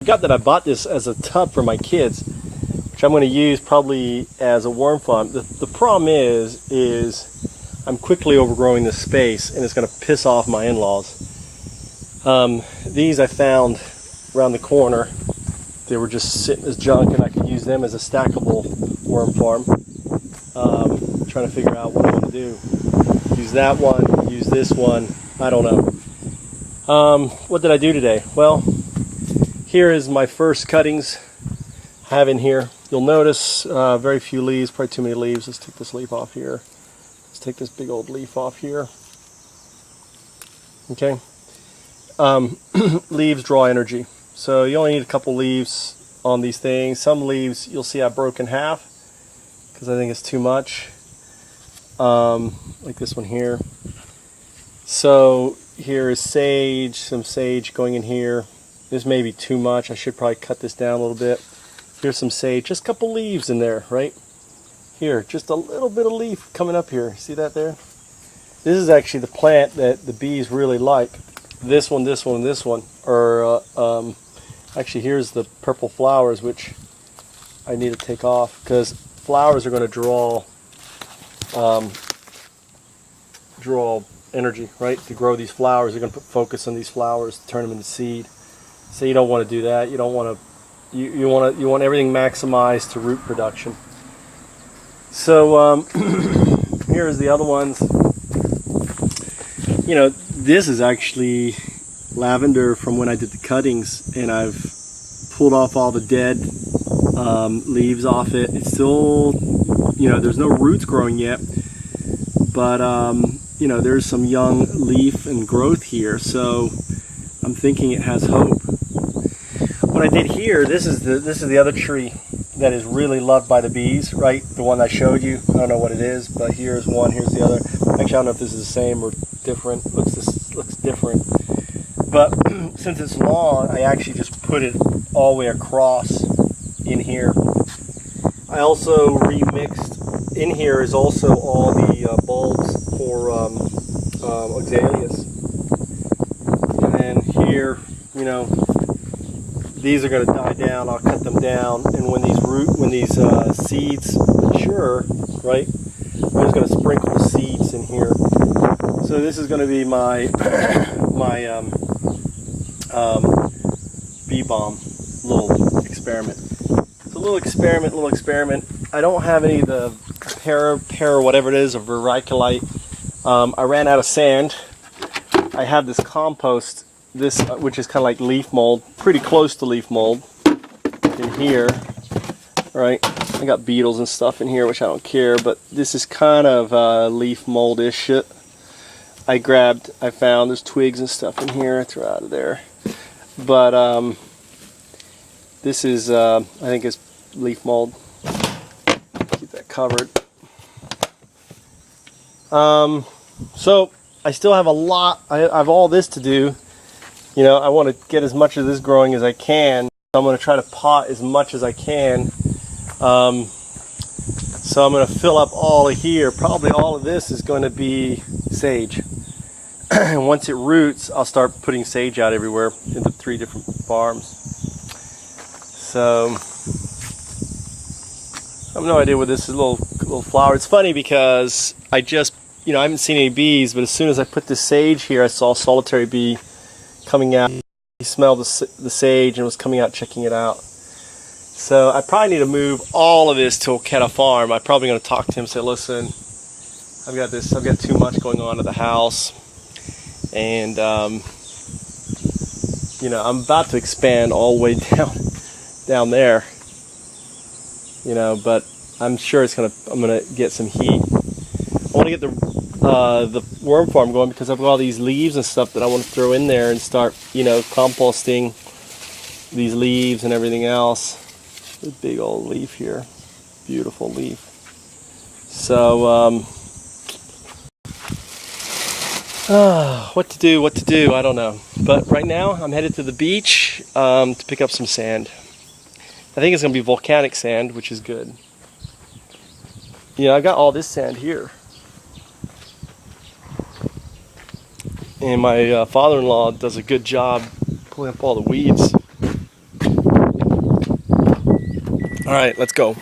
forgot that I bought this as a tub for my kids, which I'm going to use probably as a worm farm. The problem is I'm quickly overgrowing this space, and it's going to piss off my in-laws. These I found around the corner. They were just sitting as junk, and I could use them as a stackable worm farm. Trying to figure out what I'm going to do. Use that one, use this one, I don't know. What did I do today? Well, here is my first cuttings I have in here. You'll notice very few leaves, probably too many leaves. Let's take this leaf off here. Let's take this big old leaf off here. Okay. Leaves draw energy. So you only need a couple leaves on these things. Some leaves you'll see I broke in half because I think it's too much. Like this one here. So here is sage, some sage going in here. This may be too much. I should probably cut this down a little bit. Here's some sage, just a couple leaves in there, right? Here, just a little bit of leaf coming up here. See that there? This is actually the plant that the bees really like. This one, this one, this one. Or actually, here's the purple flowers, which I need to take off because flowers are going to draw energy, right? To grow these flowers, they're going to put focus on these flowers, turn them into seed. So you don't want to do that. You don't want to. You want everything maximized to root production. So here's the other ones. You know, this is actually lavender from when I did the cuttings, and I've pulled off all the dead leaves off it. It's still, you know, there's no roots growing yet, but you know, there's some young leaf and growth here, so I'm thinking it has hope. What I did here, this is the other tree that is really loved by the bees, right? The one I showed you. I don't know what it is, but here's one, here's the other. Actually, I don't know if this is the same or different. Looks different. But since it's long, I actually just put it all the way across in here. I also remixed, in here is also all the bulbs for azaleas. And then here, you know, these are going to die down. I'll cut them down, and when these seeds mature, right, I'm just going to sprinkle the seeds in here. So this is going to be my bee balm little experiment. It's a little experiment. I don't have any of the pear or whatever it is, or vermiculite. I ran out of sand. I have this compost, which is kind of like leaf mold, pretty close to leaf mold in here, right? I got beetles and stuff in here, which I don't care, but this is kind of leaf mold-ish shit. I found there's twigs and stuff in here. I threw out of there, but this is I think it's leaf mold. Keep that covered. So I still have a lot. I have all this to do. You know, I want to get as much of this growing as I can. I'm going to try to pot as much as I can. So I'm going to fill up all of here. Probably all of this is going to be sage. And once it roots, I'll start putting sage out everywhere in the 3 different farms. So I have no idea what this is, little flower. It's funny because I just, you know, I haven't seen any bees, but as soon as I put the sage here, I saw a solitary bee coming out. He smelled the sage and was coming out checking it out. So I probably need to move all of this to Oketa Farm. I'm probably going to talk to him and say, listen, I've got too much going on at the house, and you know, I'm about to expand all the way down there, you know, but I'm sure I'm gonna get some heat. I want to get the worm farm going because I've got all these leaves and stuff that I want to throw in there and start, you know, composting these leaves and everything else. This big old leaf here, beautiful leaf. So what to do, I don't know. But right now I'm headed to the beach to pick up some sand. I think it's going to be volcanic sand, which is good. You know, I got all this sand here. And my father-in-law does a good job pulling up all the weeds. right, let's go.